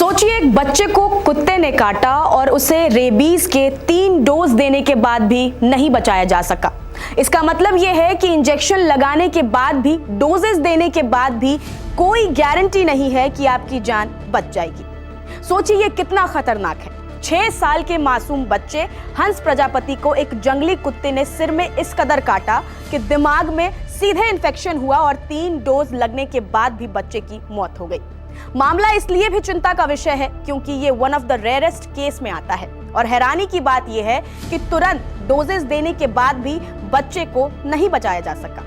सोचिए, एक बच्चे को कुत्ते ने काटा और उसे रेबीज के 3 डोज देने के बाद भी नहीं बचाया जा सका। इसका मतलब यह है कि इंजेक्शन लगाने के बाद भी, डोजेस देने के बाद भी कोई गारंटी नहीं है कि आपकी जान बच जाएगी। सोचिए ये कितना खतरनाक है। 6 साल के मासूम बच्चे हंस प्रजापति को एक जंगली कुत्ते ने सिर में इस कदर काटा कि दिमाग में सीधे इन्फेक्शन हुआ और 3 डोज लगने के बाद भी बच्चे की मौत हो गई। मामला इसलिए भी चिंता का विषय है क्योंकि ये one of the rarest case में आता है और हैरानी की बात यह है कि तुरंत डोजेस देने के बाद भी बच्चे को नहीं बचाया जा सका।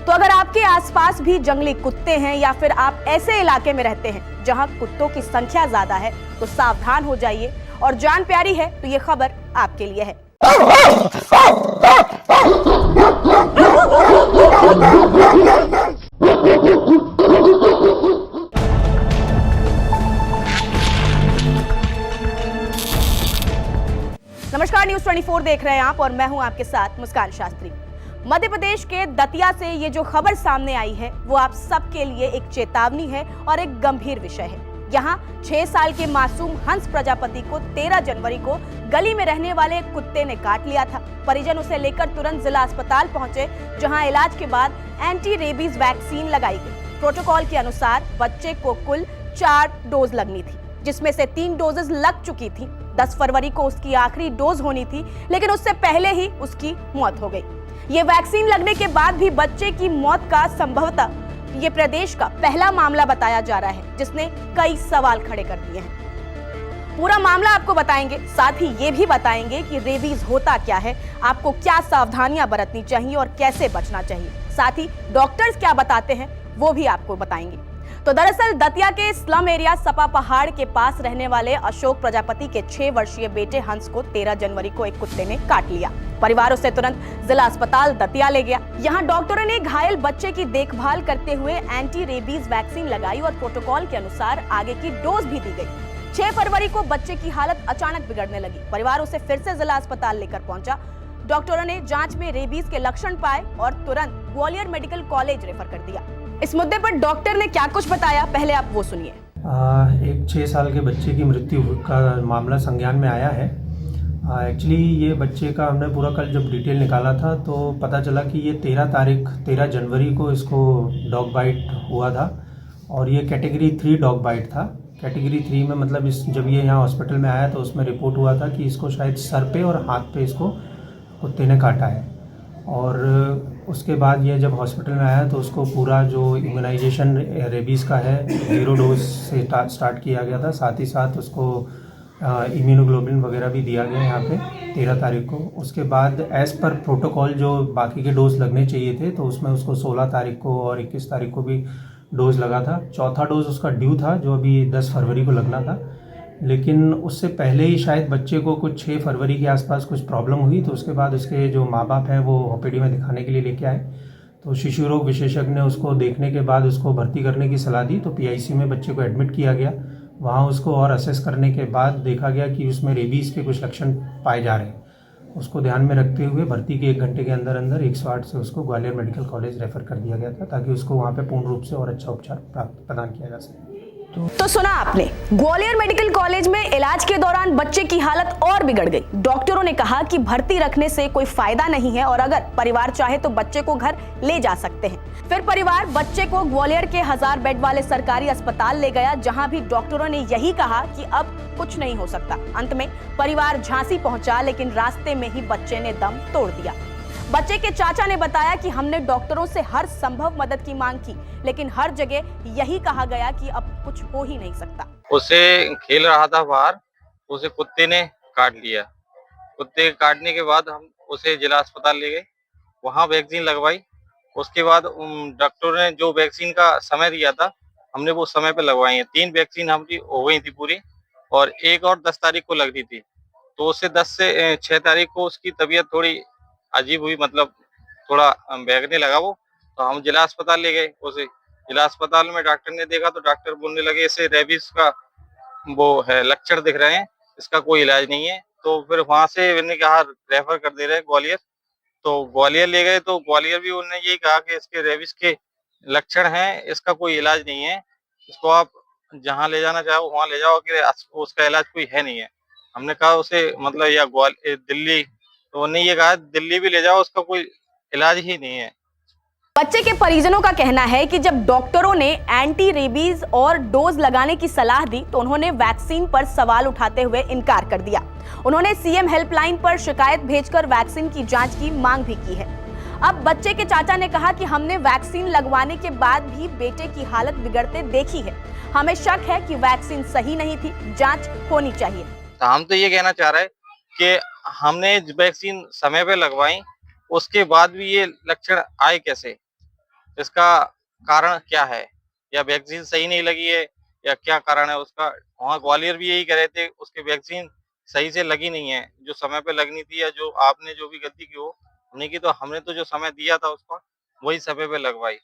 तो अगर आपके आसपास भी जंगली कुत्ते हैं या फिर आप ऐसे इलाके में रहते हैं जहां कुत्तों की संख्या ज्यादा है तो सावधान हो जाइए और जान प्यारी है तो ये खबर आपके लिए है। नमस्कार, न्यूज़ 24 देख रहे हैं आप और मैं हूं आपके साथ मुस्कान शास्त्री। मध्य प्रदेश के दतिया से ये जो खबर सामने आई है वो आप सबके लिए एक चेतावनी है और एक गंभीर विषय है। यहाँ 6 साल के मासूम हंस प्रजापति को 13 जनवरी को गली में रहने वाले एक कुत्ते ने काट लिया था। परिजन उसे लेकर तुरंत जिला अस्पताल पहुंचे, जहां इलाज के बाद एंटी रेबीज वैक्सीन लगाई गई। प्रोटोकॉल के अनुसार बच्चे को कुल 4 डोज लगनी थी, जिसमें से 3 डोजेस लग चुकी थी। 10 फरवरी को उसकी आखिरी डोज होनी थी, लेकिन उससे पहले ही उसकी मौत हो गई। ये वैक्सीन लगने के बाद भी बच्चे की मौत का संभवतः ये प्रदेश का पहला मामला बताया जा रहा है, जिसने कई सवाल खड़े कर दिए हैं। पूरा मामला आपको बताएंगे, साथ ही ये भी बताएंगे कि रेबीज होता क्या है, आपको क्या सावधानियां बरतनी चाहिए और कैसे बचना चाहिए। साथ ही डॉक्टर्स क्या बताते हैं वो भी आपको बताएंगे। तो दरअसल दतिया के स्लम एरिया सपा पहाड़ के पास रहने वाले अशोक प्रजापति के 6 वर्षीय बेटे हंस को 13 जनवरी को एक कुत्ते ने काट लिया। परिवार उसे तुरंत जिला अस्पताल दतिया ले गया। यहाँ डॉक्टरों ने घायल बच्चे की देखभाल करते हुए एंटी रेबीज वैक्सीन लगाई और प्रोटोकॉल के अनुसार आगे की डोज भी दी गई। 6 फरवरी को बच्चे की हालत अचानक बिगड़ने लगी। परिवार उसे फिर से जिला अस्पताल लेकर पहुंचा। डॉक्टरों ने जांच में रेबीज के लक्षण पाए और तुरंत ग्वालियर मेडिकल कॉलेज रेफर कर दिया। इस मुद्दे पर डॉक्टर ने क्या कुछ बताया, पहले आप वो सुनिए। एक 6 साल के बच्चे की मृत्यु का मामला संज्ञान में आया है। एक्चुअली ये बच्चे का हमने पूरा कल जब डिटेल निकाला था तो पता चला कि ये 13 जनवरी को इसको डॉग बाइट हुआ था और ये कैटेगरी 3 डॉग बाइट था। कैटेगरी 3 में मतलब जब ये यहाँ हॉस्पिटल में आया तो उसमें रिपोर्ट हुआ था कि इसको शायद सर पे और हाथ पे इसको कुत्ते ने काटा है। और उसके बाद ये जब हॉस्पिटल में आया तो उसको पूरा जो इम्यूनाइजेशन रेबीज़ का है 0 डोज से स्टार्ट किया गया था। साथ ही साथ उसको इम्यूनोग्लोबिन वगैरह भी दिया गया यहाँ पे 13 तारीख को। उसके बाद एज़ पर प्रोटोकॉल जो बाकी के डोज लगने चाहिए थे तो उसमें उसको 16 तारीख को और 21 तारीख को भी डोज लगा था। चौथा डोज उसका ड्यू था जो अभी 10 फरवरी को लगना था, लेकिन उससे पहले ही शायद बच्चे को कुछ 6 फरवरी के आसपास कुछ प्रॉब्लम हुई। तो उसके बाद उसके जो माँ बाप हैं वो ओपीडी में दिखाने के लिए लेके आए तो शिशु रोग विशेषज्ञ ने उसको देखने के बाद उसको भर्ती करने की सलाह दी। तो पीआईसी में बच्चे को एडमिट किया गया। वहाँ उसको और असेस करने के बाद देखा गया कि उसमें रेबीज़ के कुछ लक्षण पाए जा रहे हैं। उसको ध्यान में रखते हुए भर्ती के 1 घंटे के अंदर अंदर 108 से उसको ग्वालियर मेडिकल कॉलेज रेफर कर दिया गया था ताकि उसको वहाँ पे पूर्ण रूप से और अच्छा उपचार प्रदान किया जा सके। तो सुना आपने, ग्वालियर मेडिकल कॉलेज में इलाज के दौरान बच्चे की हालत और बिगड़ गई। डॉक्टरों ने कहा कि भर्ती रखने से कोई फायदा नहीं है और अगर परिवार चाहे तो बच्चे को घर ले जा सकते हैं। फिर परिवार बच्चे को ग्वालियर के 1000 बेड वाले सरकारी अस्पताल ले गया, जहां भी डॉक्टरों ने यही कहा कि अब कुछ नहीं हो सकता। अंत में परिवार झांसी पहुंचा, लेकिन रास्ते में ही बच्चे ने दम तोड़ दिया। बच्चे के चाचा ने बताया कि हमने डॉक्टरों से हर संभव मदद की मांग की, लेकिन हर जगह यही कहा गया कि अब कुछ हो ही नहीं सकता। उसे खेल रहा था बाहर, उसे कुत्ते ने काट लिया। कुत्ते काटने के बाद हम उसे जिला अस्पताल ले गए, वहां वैक्सीन लगवाई। उसके बाद डॉक्टर ने जो वैक्सीन का समय दिया था हमने वो समय पे लगवाई है। 3 वैक्सीन हमारी हो गई थी पूरी और एक और 10 तारीख को लगनी थी। तो उससे 10 से 6 तारीख को उसकी तबीयत थोड़ी अजीब हुई, मतलब थोड़ा बैगने लगा वो। तो हम जिला अस्पताल ले गए उसे। जिला अस्पताल में डॉक्टर ने देखा तो डॉक्टर बोलने लगे इसे रेबीज का वो है, लक्षण दिख रहे हैं, इसका कोई इलाज नहीं है। तो फिर वहां से मैंने कहा रेफर कर दे रहे ग्वालियर। तो ग्वालियर ले गए तो ग्वालियर भी उन्होंने यही कहा कि इसके रेबीज के लक्षण हैं, इसका कोई इलाज नहीं है, इसको आप जहाँ ले जाना चाहो वहाँ ले जाओ कि उसका इलाज कोई है नहीं है। हमने कहा उसे मतलब या दिल्ली, तो उन्होंने ये कहा दिल्ली भी ले जाओ, उसका कोई इलाज ही नहीं है। बच्चे के परिजनों का कहना है कि जब डॉक्टरों ने एंटी रेबीज और डोज लगाने की सलाह दी तो उन्होंने वैक्सीन पर सवाल उठाते हुए इनकार कर दिया। उन्होंने सीएम हेल्पलाइन पर शिकायत भेजकर वैक्सीन की जांच की मांग भी की है। अब बच्चे के चाचा ने कहा कि हमने वैक्सीन लगवाने के बाद भी बेटे की हालत बिगड़ते देखी है। हमें शक है कि वैक्सीन सही नहीं थी, जांच होनी चाहिए। तो हम तो ये कहना चाह रहे हैं कि हमने वैक्सीन समय पे लगवाई, उसके बाद भी ये लक्षण आए कैसे, इसका कारण क्या है? या वैक्सीन सही नहीं लगी है या क्या कारण है उसका? वहाँ ग्वालियर भी यही कह रहे थे, उसकी वैक्सीन सही से लगी नहीं है, जो समय पे लगनी थी, या जो आपने जो भी गलती की वो नहीं की। तो हमने तो जो समय दिया था उसका वही समय पे लगवाई,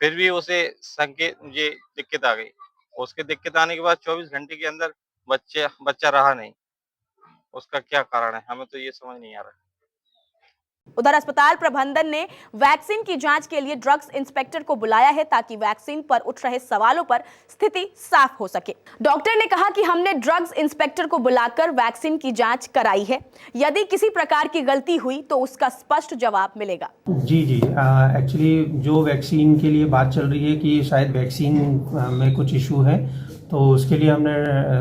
फिर भी उसे संकेत ये दिक्कत आ गई। उसके दिक्कत आने के बाद 24 घंटे के अंदर बच्चा रहा नहीं। उसका क्या कारण है, हमें तो ये समझ नहीं आ रहा है। उधर अस्पताल प्रबंधन ने वैक्सीन की जांच के लिए ड्रग्स इंस्पेक्टर को बुलाया है ताकि वैक्सीन पर उठ रहे सवालों पर स्थिति साफ हो सके। डॉक्टर ने कहा कि हमने ड्रग्स इंस्पेक्टर को बुलाकर वैक्सीन की जांच कराई है, यदि किसी प्रकार की गलती हुई तो उसका स्पष्ट जवाब मिलेगा। जी एक्चुअली जो वैक्सीन के लिए बात चल रही है कि शायद वैक्सीन में कुछ इशू है, तो उसके लिए हमने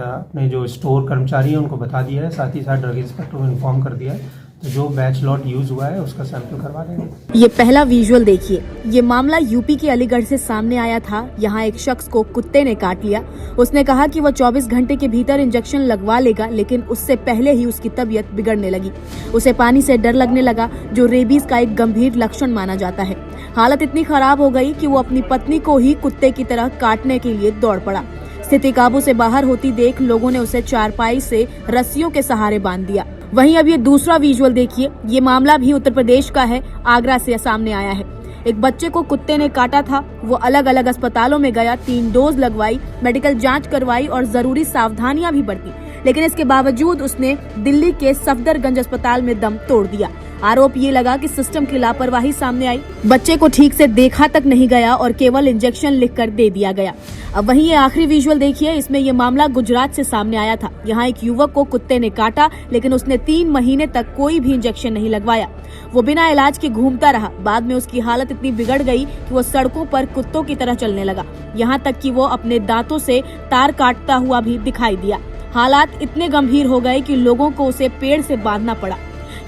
अपने जो स्टोर कर्मचारी हैं उनको बता दिया है, साथ ही साथ ड्रग इंस्पेक्टर को इन्फॉर्म कर दिया है। तो जो बैच लॉट यूज हुआ है उसका सैंपल करवा देंगे। ये पहला विजुअल देखिए। ये मामला यूपी के अलीगढ़ से सामने आया था। यहाँ एक शख्स को कुत्ते ने काट लिया। उसने कहा कि वह 24 घंटे के भीतर इंजेक्शन लगवा लेगा, लेकिन उससे पहले ही उसकी तबीयत बिगड़ने लगी। उसे पानी से डर लगने लगा, जो रेबीज का एक गंभीर लक्षण माना जाता है। हालत इतनी खराब हो गई कि वो अपनी पत्नी को ही कुत्ते की तरह काटने के लिए दौड़ पड़ा। स्थिति काबू से बाहर होती देख लोगों ने उसे चारपाई से रस्सियों के सहारे बांध दिया। वहीं अब ये दूसरा विजुअल देखिए। ये मामला भी उत्तर प्रदेश का है, आगरा से सामने आया है। एक बच्चे को कुत्ते ने काटा था। वो अलग अलग अस्पतालों में गया, 3 डोज लगवाई, मेडिकल जांच करवाई और जरूरी सावधानियां भी बरती, लेकिन इसके बावजूद उसने दिल्ली के सफदरगंज अस्पताल में दम तोड़ दिया। आरोप ये लगा कि सिस्टम की लापरवाही सामने आई। बच्चे को ठीक से देखा तक नहीं गया और केवल इंजेक्शन लिखकर दे दिया गया। अब वहीं ये आखिरी विजुअल देखिए। इसमें ये मामला गुजरात से सामने आया था। यहाँ एक युवक को कुत्ते ने काटा, लेकिन उसने 3 महीने तक कोई भी इंजेक्शन नहीं लगवाया। वो बिना इलाज के घूमता रहा। बाद में उसकी हालत इतनी बिगड़ गई कि वो सड़कों पर कुत्तों की तरह चलने लगा। यहाँ तक कि वो अपने दांतों से तार काटता हुआ भी दिखाई दिया। हालात इतने गंभीर हो गए कि लोगों को उसे पेड़ से बांधना पड़ा।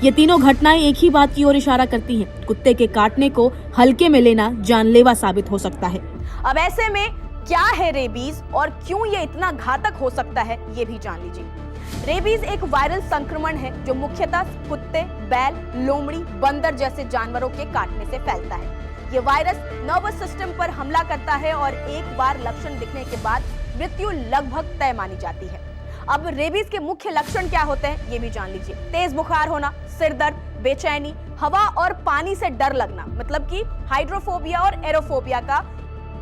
ये तीनों घटनाएं एक ही बात की ओर इशारा करती हैं। कुत्ते के काटने को हल्के में लेना जानलेवा साबित हो सकता है। अब ऐसे में क्या है रेबीज और क्यों ये इतना घातक हो सकता है, ये भी जान लीजिए। रेबीज एक वायरल संक्रमण है जो मुख्यतः कुत्ते, बैल, लोमड़ी, बंदर जैसे जानवरों के काटने से फैलता है। ये वायरस नर्वस सिस्टम पर हमला करता है और एक बार लक्षण दिखने के बाद मृत्यु लगभग तय मानी जाती है। अब रेबीज के मुख्य लक्षण क्या होते हैं, ये भी जान लीजिए। तेज बुखार होना, सिर दर्द, बेचैनी, हवा और पानी से डर लगना, मतलब कि हाइड्रोफोबिया और एरोफोबिया का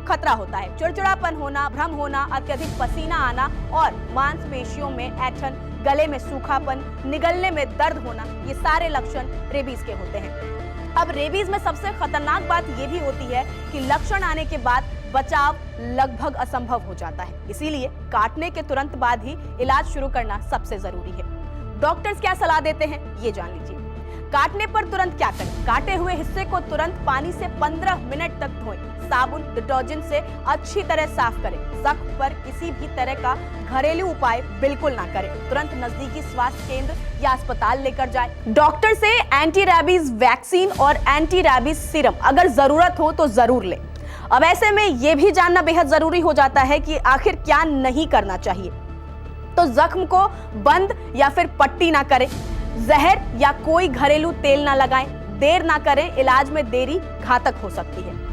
खतरा होता है। चिड़चिड़ापन होना, भ्रम होना, अत्यधिक पसीना आना और मांसपेशियों में ऐंठन, गले में सूखापन, निगलने में दर्द होना, ये सारे लक्षण रेबीज के होते हैं। अब रेबीज में सबसे खतरनाक बात ये भी होती है कि लक्षण आने के बाद बचाव लगभग असंभव हो जाता है। इसीलिए काटने के तुरंत बाद ही इलाज शुरू करना सबसे जरूरी है। डॉक्टर्स क्या सलाह देते हैं, ये जान लीजिए। काटने पर तुरंत क्या करें? काटे हुए हिस्से को तुरंत पानी से 15 मिनट तक धोएं। साबुन, डिटर्जेंट से अच्छी तरह साफ करें। जख्म पर किसी भी तरह का घरेलू उपाय बिल्कुल ना करें। तुरंत नजदीकी स्वास्थ्य केंद्र या अस्पताल लेकर जाएं। डॉक्टर से एंटी रैबीज वैक्सीन और एंटी रैबीज सीरम अगर जरूरत हो तो जरूर लें। अब ऐसे में यह भी जानना बेहद जरूरी हो जाता है कि आखिर क्या नहीं करना चाहिए। तो जख्म को बंद या फिर पट्टी ना करें, जहर या कोई घरेलू तेल ना लगाएं, देर ना करें, इलाज में देरी घातक हो सकती है।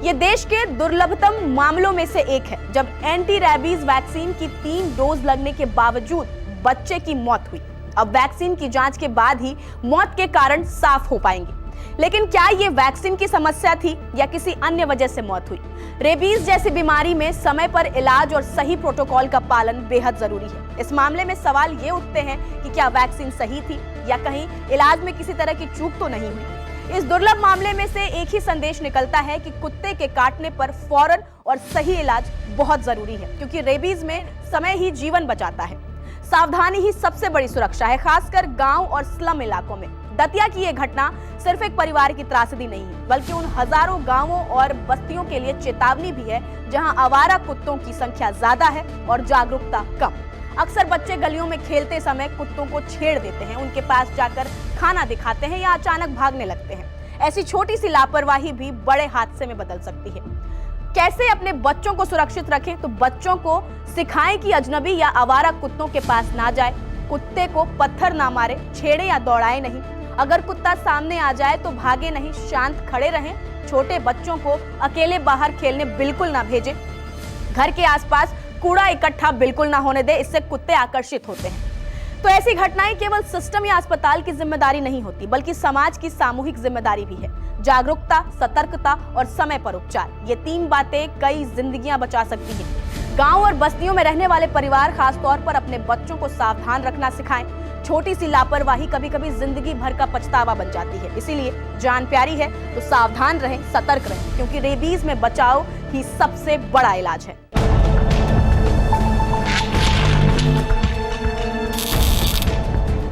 ये देश के दुर्लभतम मामलों में से एक है जब एंटी रैबीज वैक्सीन की 3 डोज लगने के बावजूद बच्चे की मौत हुई। अब वैक्सीन की जांच के बाद ही मौत के कारण साफ हो पाएंगे। लेकिन क्या ये वैक्सीन की समस्या थी या किसी अन्य वजह से मौत हुई? रेबीज जैसी बीमारी में समय पर इलाज और सही प्रोटोकॉल का पालन बेहद जरूरी है। इस मामले में सवाल ये उठते हैं कि क्या वैक्सीन सही थी या कहीं इलाज में किसी तरह की चूक तो नहीं हुई? इस दुर्लभ मामले में से एक ही संदेश निकलता है कि कुत्ते के काटने पर फौरन और सही इलाज बहुत जरूरी है, क्योंकि रेबीज में समय ही जीवन बचाता है। सावधानी ही सबसे बड़ी सुरक्षा है, खासकर गांव और स्लम इलाकों में। दतिया की यह घटना सिर्फ एक परिवार की त्रासदी नहीं है, बल्कि उन हजारों गांवों और बस्तियों के लिए चेतावनी भी है जहां आवारा कुत्तों की संख्या ज्यादा है और जागरूकता कम। अक्सर बच्चे गलियों में खेलते समय कुत्तों को छेड़ देते हैं, उनके पास जाकर खाना दिखाते हैं या अचानक भागने लगते हैं। ऐसी छोटी सी लापरवाही भी बड़े हादसे में बदल सकती है। कैसे अपने बच्चों को सुरक्षित रखें? तो बच्चों को सिखाएं कि अजनबी या आवारा कुत्तों के पास ना जाए, कुत्ते को पत्थर ना मारे, छेड़े या दौड़ाए नहीं। अगर कुत्ता सामने आ जाए तो भागे नहीं, शांत खड़े रहें। छोटे बच्चों को अकेले बाहर खेलने बिल्कुल ना भेजें। घर के आसपास कूड़ा इकट्ठा बिल्कुल ना होने दे, इससे कुत्ते आकर्षित होते हैं। तो ऐसी घटनाएं केवल सिस्टम या अस्पताल की जिम्मेदारी नहीं होती, बल्कि समाज की सामूहिक जिम्मेदारी भी है। जागरूकता, सतर्कता और समय पर उपचार, ये 3 बातें कई जिंदगियां बचा सकती हैं। गांव और बस्तियों में रहने वाले परिवार खासतौर पर अपने बच्चों को सावधान रखना सिखाएं। छोटी सी लापरवाही कभी कभी जिंदगी भर का पछतावा बन जाती है। इसीलिए जान प्यारी है तो सावधान रहें, सतर्क रहें, क्योंकि रेबीज में बचाव ही सबसे बड़ा इलाज है।